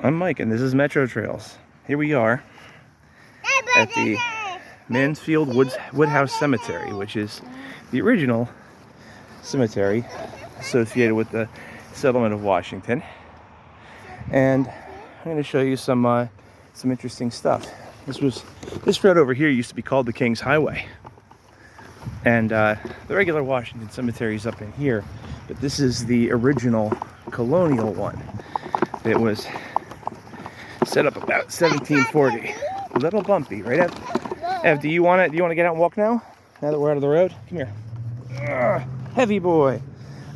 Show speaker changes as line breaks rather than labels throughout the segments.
I'm Mike, and this is Metro Trails. Here we are at the Mansfield Woodhouse Cemetery, which is the original cemetery associated with the settlement of Washington. And I'm going to show you some interesting stuff. This road over here used to be called the King's Highway, and the regular Washington cemetery is up in here, but this is the original colonial one that was set up about 1740. A little bumpy, right, Ev? Do you want to get out and walk now? Now that we're out of the road, come here. Heavy boy.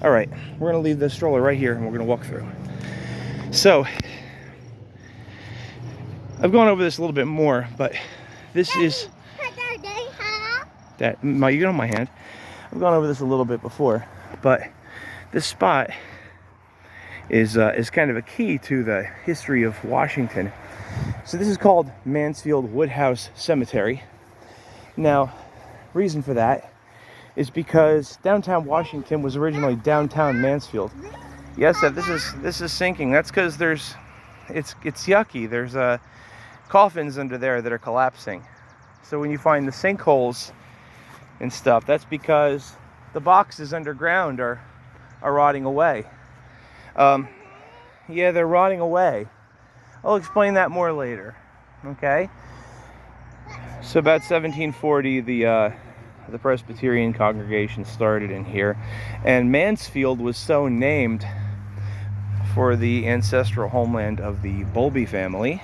All right, we're gonna leave the stroller right here, and we're gonna walk through. So, I've gone over this a little bit more, but this is that. You get on my hand. I've gone over this a little bit before, but this spot is kind of a key to the history of Washington. So this is called Mansfield Woodhouse Cemetery. Now, reason for that is because downtown Washington was originally downtown Mansfield. Yes, this is sinking. That's because it's yucky. There's coffins under there that are collapsing. So when you find the sinkholes and stuff, that's because the boxes underground are rotting away. Yeah, they're rotting away. I'll explain that more later. Okay. So about 1740, the Presbyterian congregation started in here, and Mansfield was so named for the ancestral homeland of the Bowlby family,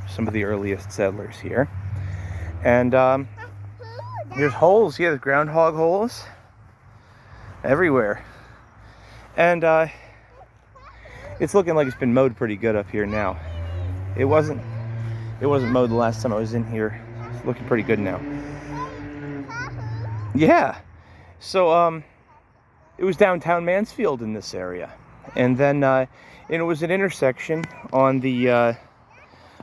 some of the earliest settlers here. And there's holes, yeah, there's groundhog holes everywhere. And it's looking like it's been mowed pretty good up here now. It wasn't mowed the last time I was in here. It's looking pretty good now. Yeah. So it was downtown Mansfield in this area, and then and it was an intersection on the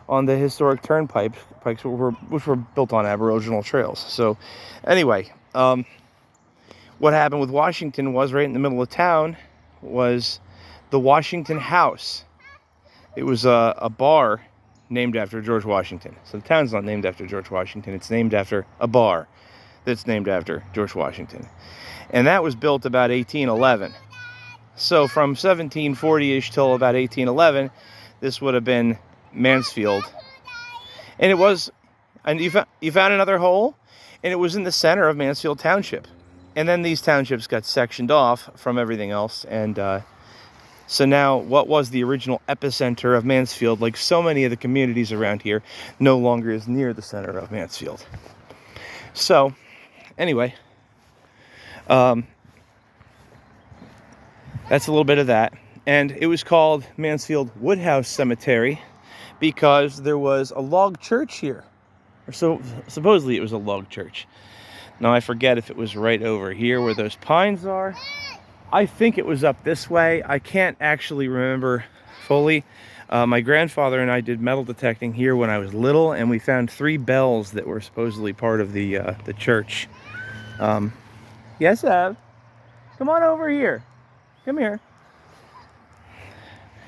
historic turnpikes which were built on Aboriginal trails. So anyway, what happened with Washington was right in the middle of town was the Washington House. It was a bar named after George Washington. So the town's not named after George Washington. It's named after a bar that's named after George Washington. And that was built about 1811. So from 1740-ish till about 1811, this would have been Mansfield. And it was, and you found another hole, and it was in the center of Mansfield Township. And then these townships got sectioned off from everything else, and so now what was the original epicenter of Mansfield, like so many of the communities around here, no longer is near the center of Mansfield. So anyway, that's a little bit of that. And it was called Mansfield Woodhouse Cemetery because there was a log church here. Or so supposedly it was a log church. Now I forget if it was right over here where those pines are. I think it was up this way. I can't actually remember fully. My grandfather and I did metal detecting here when I was little, and we found 3 bells that were supposedly part of the church. Yes, Ev? Come on over here. Come here.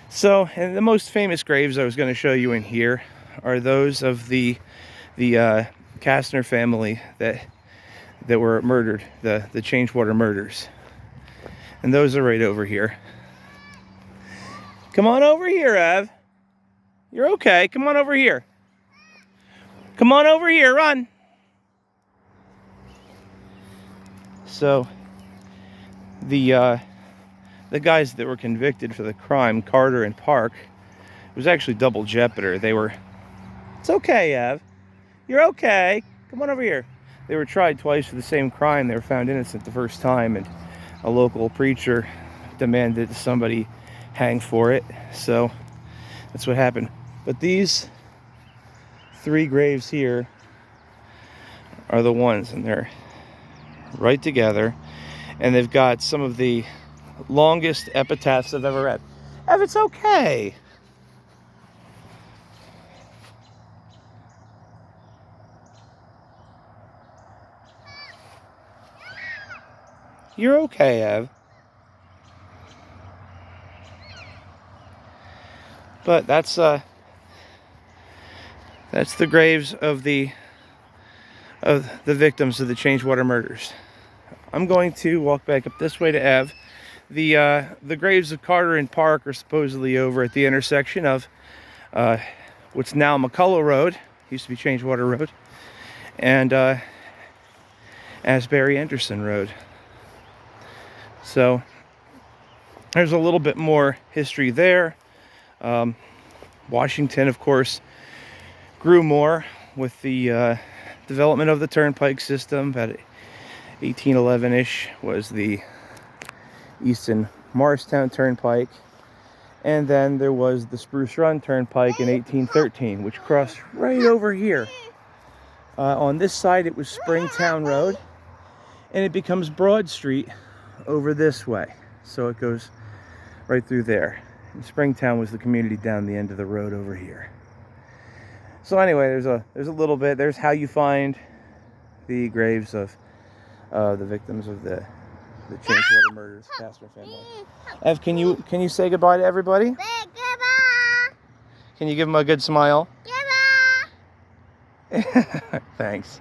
So, and the most famous graves I was going to show you in here are those of the Kastner family that were murdered, the Changewater Murders. And those are right over here. Come on over here, Ev. You're okay. Come on over here. Come on over here. Run. So, the guys that were convicted for the crime, Carter and Park, it was actually double jeopardy. They were... It's okay, Ev. You're okay. Come on over here. They were tried twice for the same crime. They were found innocent the first time, and a local preacher demanded somebody hang for it. So that's what happened. But these 3 graves here are the ones, and they're right together, and they've got some of the longest epitaphs I've ever read. Ev, it's okay. You're okay, Ev. But that's That's the graves of the victims of the Changewater murders. I'm going to walk back up this way to Ave. The graves of Carter and Park are supposedly over at the intersection of what's now McCullough Road, used to be Changewater Road, and Asbury Anderson Road. So there's a little bit more history there. Washington, of course, grew more with the development of the turnpike system. About 1811-ish was the Easton Morristown Turnpike, and then there was the Spruce Run Turnpike in 1813, which crossed right over here. On this side it was Springtown Road, and it becomes Broad Street over this way, so it goes right through there. And Springtown was the community down the end of the road over here. So anyway, there's a little bit. There's how you find the graves of the victims of the Changewater murders, Castor family. Ev, can you say goodbye to everybody?
Goodbye.
Can you give them a good smile?
Goodbye.
Thanks.